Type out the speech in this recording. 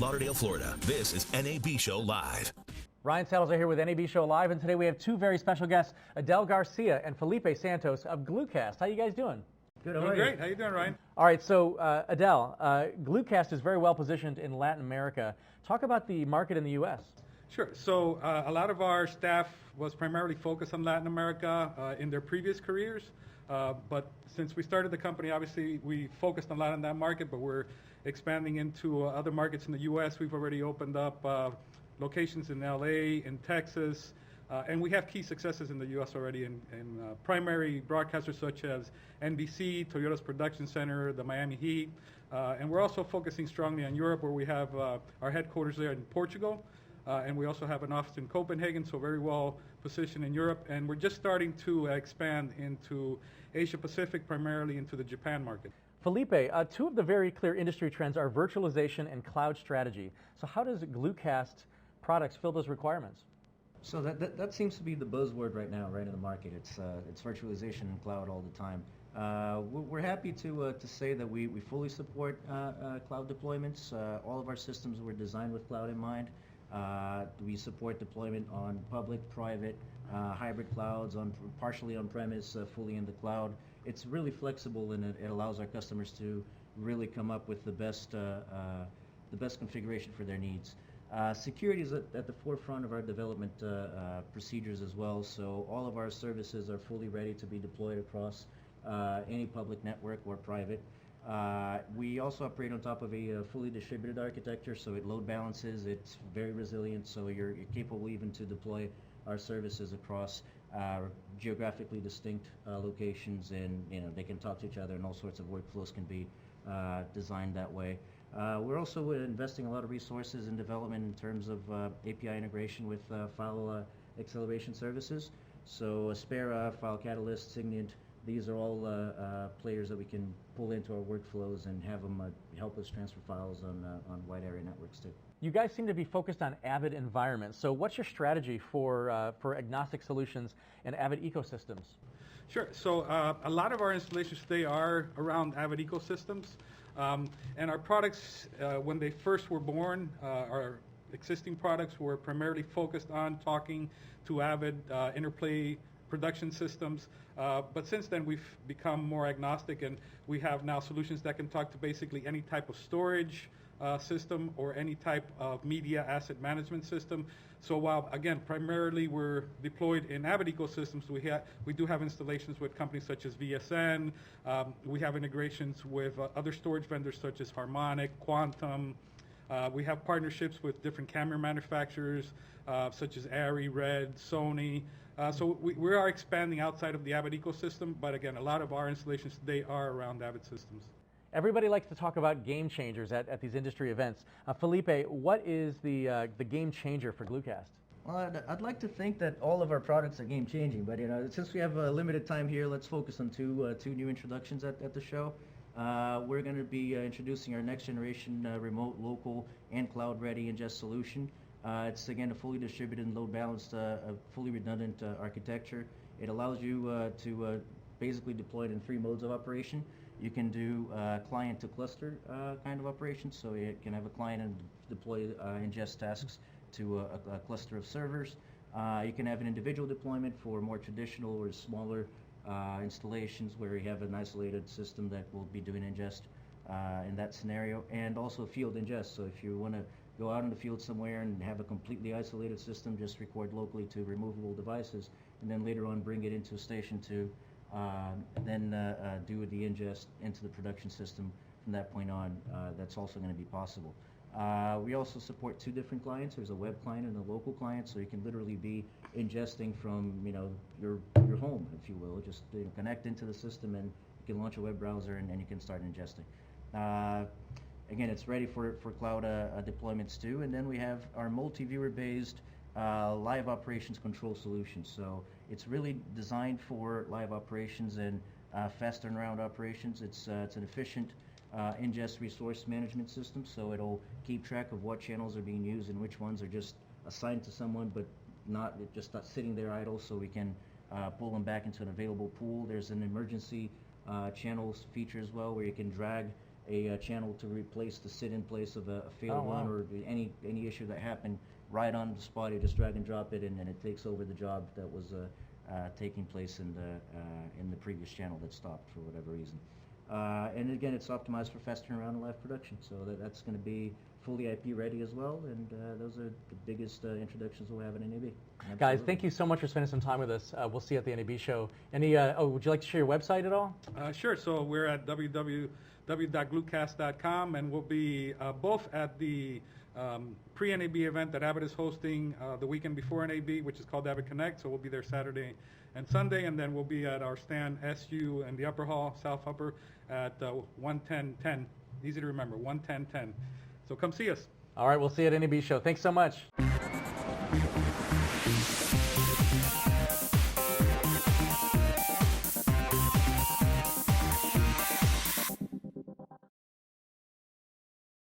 Lauderdale, Florida. This is NAB Show Live. Ryan Santos here with NAB Show Live, and today we have two very special guests, Edel Garcia and Felipe Santos of GLOOKAST. How you guys doing? Good. Doing great. How you doing, Ryan? All right. So, Edel, GLOOKAST is very well positioned in Latin America. Talk about the market in the U.S. Sure. So, a lot of our staff was primarily focused on Latin America in their previous careers. But since we started the company, obviously we focused a lot on that market, but we're expanding into other markets in the U.S. We've already opened up locations in L.A., in Texas, and we have key successes in the U.S. already in primary broadcasters such as NBC, Toyota's Production Center, the Miami Heat, and we're also focusing strongly on Europe, where we have our headquarters there in Portugal, and we also have an office in Copenhagen, so very well positioned in Europe, and we're just starting to expand into Asia Pacific, primarily into the Japan market. Felipe, two of the very clear industry trends are virtualization and cloud strategy. So how does GLOOKAST products fill those requirements? So that seems to be the buzzword right now, right in the market. It's virtualization and cloud all the time. We're happy to say that we fully support cloud deployments. All of our systems were designed with cloud in mind. We support deployment on public, private, hybrid clouds, partially on-premise, fully in the cloud. It's really flexible, and it allows our customers to really come up with the best configuration for their needs. Security is at the forefront of our development procedures as well, so all of our services are fully ready to be deployed across any public network or private. We also operate on top of a fully distributed architecture, so it load balances, it's very resilient, so you're capable even to deploy our services across geographically distinct locations, and they can talk to each other, and all sorts of workflows can be designed that way. We're also investing a lot of resources in development in terms of API integration with file acceleration services. So Aspera, File Catalyst, Signient, these are all players that we can pull into our workflows and have them help us transfer files on wide area networks too. You guys seem to be focused on Avid environments. So what's your strategy for agnostic solutions and Avid ecosystems? Sure. So a lot of our installations today are around Avid ecosystems. And our products, when they first were born, our existing products were primarily focused on talking to Avid interplay production systems. But since then, we've become more agnostic, and we have now solutions that can talk to basically any type of storage system or any type of media asset management system. So while, again, primarily we're deployed in Avid ecosystems, we do have installations with companies such as VSN. We have integrations with other storage vendors such as Harmonic, Quantum. We have partnerships with different camera manufacturers such as Arri, Red, Sony. So we are expanding outside of the Avid ecosystem, but again, a lot of our installations today are around Avid systems. Everybody likes to talk about game changers at these industry events. Felipe, what is the game changer for GLOOKAST? Well, I'd like to think that all of our products are game changing, but since we have a limited time here, let's focus on two new introductions at the show. We're going to be introducing our next generation remote, local, and cloud ready ingest solution. It's again a fully distributed and load balanced, fully redundant architecture. It allows you to basically deploy it in 3 modes of operation. You can do client to cluster kind of operations, so you can have a client and deploy ingest tasks to a cluster of servers. You can have an individual deployment for more traditional or smaller installations where you have an isolated system that will be doing ingest in that scenario, and also field ingest. So if you want to go out in the field somewhere and have a completely isolated system, just record locally to removable devices, and then later on bring it into a station to then do the ingest into the production system from that point on. That's also going to be possible. We also support 2 different clients. There's a web client and a local client, so you can literally be ingesting from your home, if you will. Just connect into the system, and you can launch a web browser, and you can start ingesting. Again, it's ready for cloud deployments too. And then we have our multi-viewer based live operations control solution. So it's really designed for live operations and fast turnaround operations. It's an efficient ingest resource management system, so it'll keep track of what channels are being used and which ones are just assigned to someone, but not sitting there idle, so we can pull them back into an available pool. There's an emergency channels feature as well, where you can drag a channel to replace the sit-in place of a failed one or any issue that happened right on the spot. You just drag and drop it, and it takes over the job that was taking place in the previous channel that stopped for whatever reason. And again, it's optimized for fast turnaround and live production, so that's going to be fully IP ready as well, and those are the biggest introductions we'll have at NAB. Absolutely. Guys, thank you so much for spending some time with us. We'll see you at the NAB show. Any? Would you like to share your website at all? Sure. So we're at www.glookast.com, and we'll be both at the Pre-NAB event that Avid is hosting the weekend before NAB, which is called Avid Connect. So we'll be there Saturday and Sunday, and then we'll be at our stand SU in the upper hall, South Upper, at 11010. Easy to remember, 11010. So come see us. All right, we'll see you at NAB show. Thanks so much.